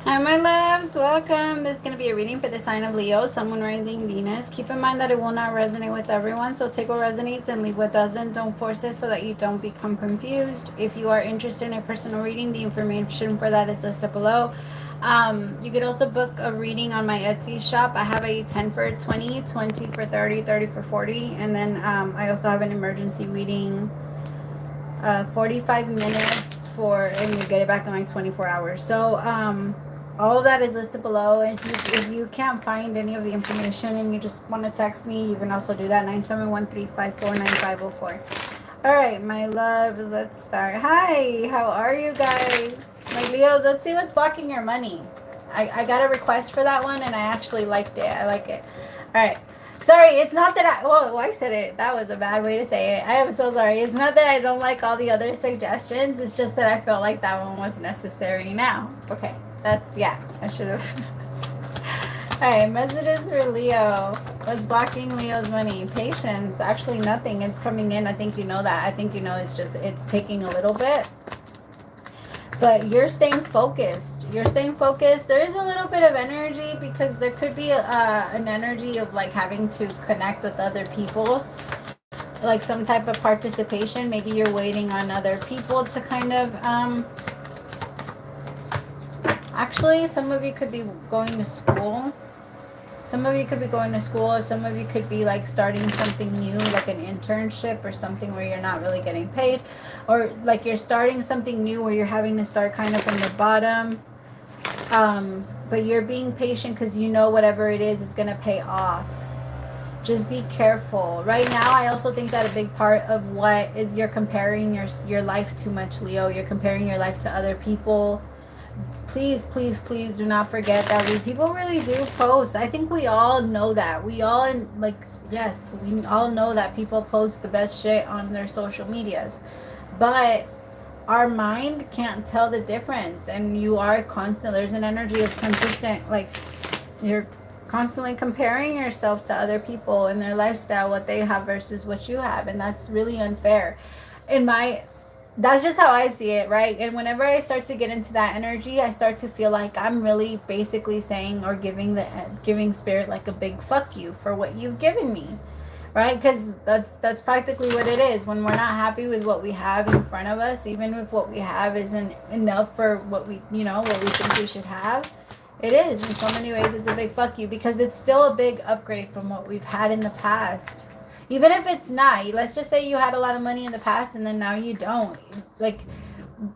Hi, my loves. Welcome. This is going to be a reading for the sign of Leo, Sun, Moon, Rising, Venus. Keep in mind that it will not resonate with everyone, so take what resonates and leave what doesn't. Don't force it so that you don't become confused. If you are interested in a personal reading, the information for that is listed below. You could also book a reading on my Etsy shop. I have a 10 for 20, 20 for 30, 30 for 40, and then I also have an emergency reading, 45 minutes for, and you get it back in like 24 hours. So, all of that is listed below. And if you can't find any of the information and you just want to text me, you can also do that. 971-354-9504. All right, my loves, let's start. Hi, how are you guys? My Leos, let's see what's blocking your money. I got a request for that one and I actually liked it. I like it. All right. Sorry, it's not that I said it. That was a bad way to say it. I am so sorry. It's not that I don't like all the other suggestions. It's just that I felt like that one was necessary now. Okay. I should have. All right, messages for Leo. What's blocking Leo's money? Patience. Actually, nothing. It's coming in. I think you know that. I think you know it's taking a little bit. But you're staying focused. You're staying focused. There is a little bit of energy because there could be an energy of like having to connect with other people, like some type of participation. Maybe you're waiting on other people to kind of actually, some of you could be going to school. Some of you could be going to school, or some of you could be like starting something new, like an internship or something where you're not really getting paid, or like you're starting something new where you're having to start kind of from the bottom. But you're being patient because you know whatever it is, it's going to pay off. Just be careful. Right now, I also think that a big part of what is you're comparing your life too much, Leo. You're comparing your life to other people. Please, please, please do not forget that people really do post. I think we all know that. We all, like, yes, we all know that people post the best shit on their social medias. But our mind can't tell the difference. And you are constant. There's an energy of consistent, like, you're constantly comparing yourself to other people and their lifestyle, what they have versus what you have. And that's really unfair. In my That's just how I see it, right? And whenever I start to get into that energy, I start to feel like I'm really basically saying or giving spirit like a big fuck you for what you've given me, right? Because that's practically what it is. When we're not happy with what we have in front of us, even if what we have isn't enough for what we think we should have, it is in so many ways. It's a big fuck you because it's still a big upgrade from what we've had in the past. Even if it's not, let's just say you had a lot of money in the past and then now you don't. Like,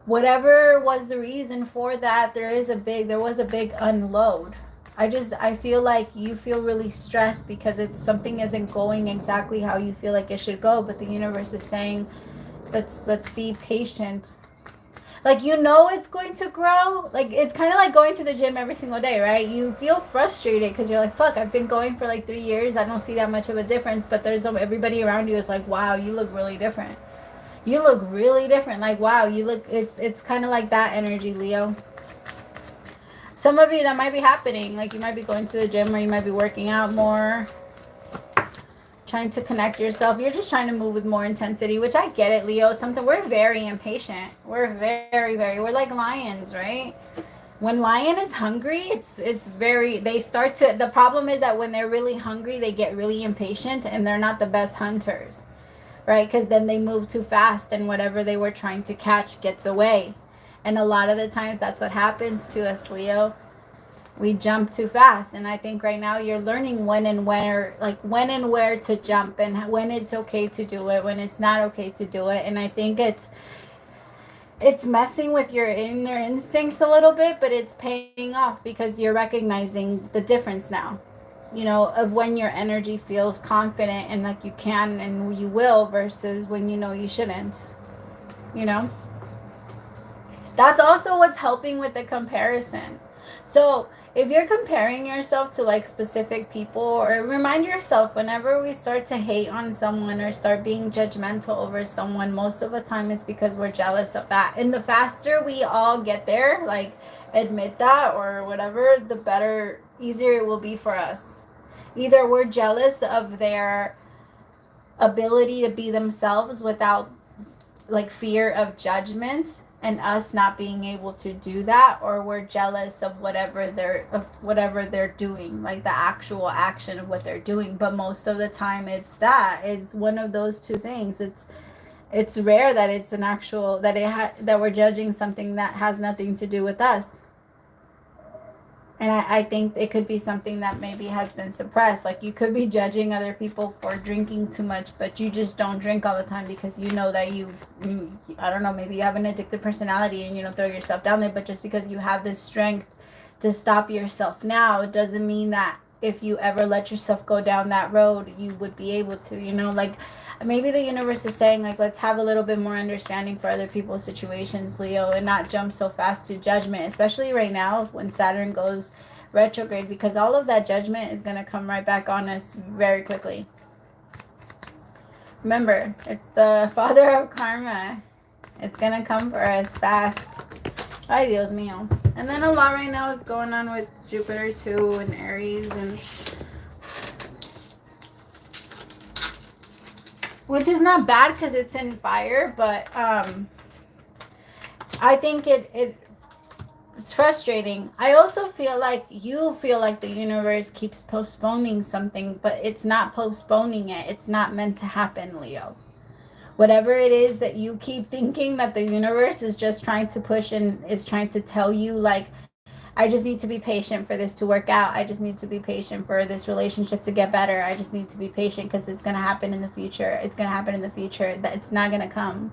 whatever was the reason for that, there was a big unload. I feel like you feel really stressed because something isn't going exactly how you feel like it should go, but the universe is saying, let's be patient. Like, it's going to grow. Like, it's kind of like going to the gym every single day, right? You feel frustrated because you're like, fuck, I've been going for like 3 years. I don't see that much of a difference. But everybody around you is like, wow, you look really different. You look really different. Like, wow, it's kind of like that energy, Leo. Some of you, that might be happening. Like, you might be going to the gym or you might be working out more, trying to connect yourself. You're just trying to move with more intensity, which I get it, Leo. We're very impatient. We're like lions, right? When lion is hungry, the problem is that when they're really hungry, they get really impatient and they're not the best hunters, right? Because then they move too fast and whatever they were trying to catch gets away. And a lot of the times that's what happens to us, Leo. We jump too fast, and I think right now you're learning when and where to jump, and when it's okay to do it, when it's not okay to do it. And I think it's messing with your inner instincts a little bit, but it's paying off because you're recognizing the difference now, of when your energy feels confident and like you can and you will versus when you shouldn't. That's also what's helping with the comparison. So if you're comparing yourself to like specific people, or remind yourself, whenever we start to hate on someone or start being judgmental over someone, most of the time it's because we're jealous of that. And the faster we all get there, like admit that or whatever, the better, easier it will be for us. Either we're jealous of their ability to be themselves without like fear of judgment, and us not being able to do that, or we're jealous of whatever they're doing, like the actual action of what they're doing. But most of the time it's one of those two things. It's rare that it's an actual that we're judging something that has nothing to do with us. And I think it could be something that maybe has been suppressed. Like you could be judging other people for drinking too much, but you just don't drink all the time because you know that I don't know, maybe you have an addictive personality and you don't throw yourself down there. But just because you have this strength to stop yourself now, it doesn't mean that if you ever let yourself go down that road, you would be able to, like maybe the universe is saying, like, let's have a little bit more understanding for other people's situations, Leo, and not jump so fast to judgment, especially right now when Saturn goes retrograde, because all of that judgment is going to come right back on us very quickly. Remember, it's the father of karma. It's going to come for us fast. Ay, Dios mío. And then a lot right now is going on with Jupiter too and Aries, and which is not bad because it's in fire, but I think it's frustrating. I also feel like you feel like the universe keeps postponing something, but it's not postponing it. It's not meant to happen, Leo. Whatever it is that you keep thinking that the universe is just trying to push and is trying to tell you, like, I just need to be patient for this to work out. I just need to be patient for this relationship to get better. I just need to be patient because it's going to happen in the future. It's going to happen in the future. That it's not going to come.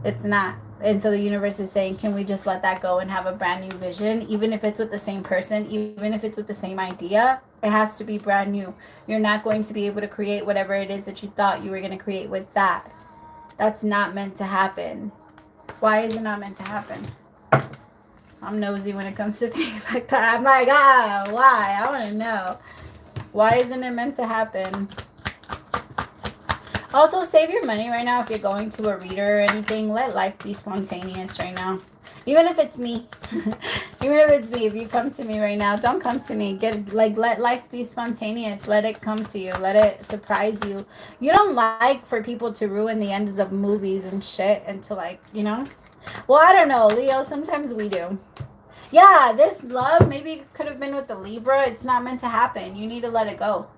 It's not. And so the universe is saying, can we just let that go and have a brand new vision? Even if it's with the same person, even if it's with the same idea, it has to be brand new. You're not going to be able to create whatever it is that you thought you were going to create with that. That's not meant to happen. Why is it not meant to happen? I'm nosy when it comes to things like that. I'm like, why? I want to know. Why isn't it meant to happen? Also, save your money right now if you're going to a reader or anything. Let life be spontaneous right now. Even if it's me. Even if it's me. If you come to me right now, don't come to me. Let life be spontaneous. Let it come to you. Let it surprise you. You don't like for people to ruin the ends of movies and shit and to, like, Well, I don't know, Leo. Sometimes we do. Yeah, this love maybe could have been with the Libra. It's not meant to happen. You need to let it go.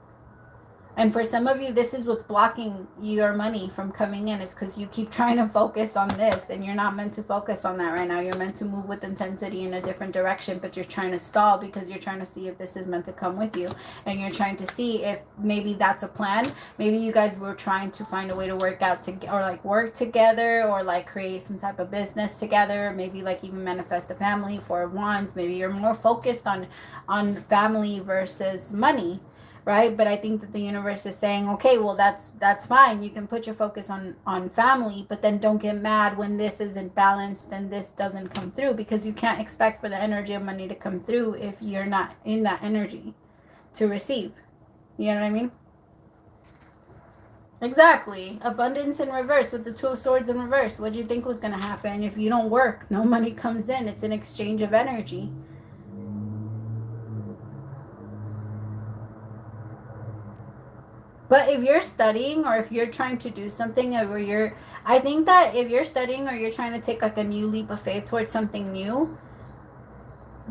And for some of you, this is what's blocking your money from coming in, is because you keep trying to focus on this, and you're not meant to focus on that right now. You're meant to move with intensity in a different direction, but you're trying to stall because you're trying to see if this is meant to come with you. And you're trying to see if maybe that's a plan. Maybe you guys were trying to find a way to work out or like work together, or like create some type of business together. Maybe like even manifest a family for once. Maybe you're more focused on family versus money. Right? But I think that the universe is saying, okay, well, that's fine. You can put your focus on family, but then don't get mad when this isn't balanced and this doesn't come through, because you can't expect for the energy of money to come through if you're not in that energy to receive. You know what I mean? Exactly. Abundance in reverse with the Two of Swords in reverse. What do you think was going to happen? If you don't work, no money comes in. It's an exchange of energy. But if you're studying, or if you're trying to do something, I think that if you're studying or you're trying to take like a new leap of faith towards something new,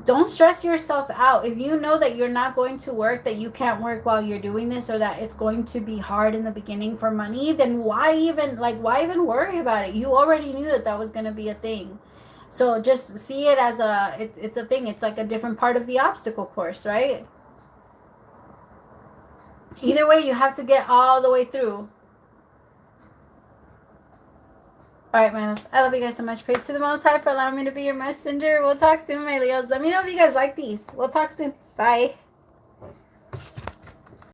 don't stress yourself out. If you know that you're not going to work, that you can't work while you're doing this, or that it's going to be hard in the beginning for money, then why even worry about it? You already knew that was going to be a thing. So just see it as it's a thing. It's like a different part of the obstacle course, right? Either way, you have to get all the way through. All right, my loves. I love you guys so much. Praise to the Most High for allowing me to be your messenger. We'll talk soon, my Leos. Let me know if you guys like these. We'll talk soon. Bye.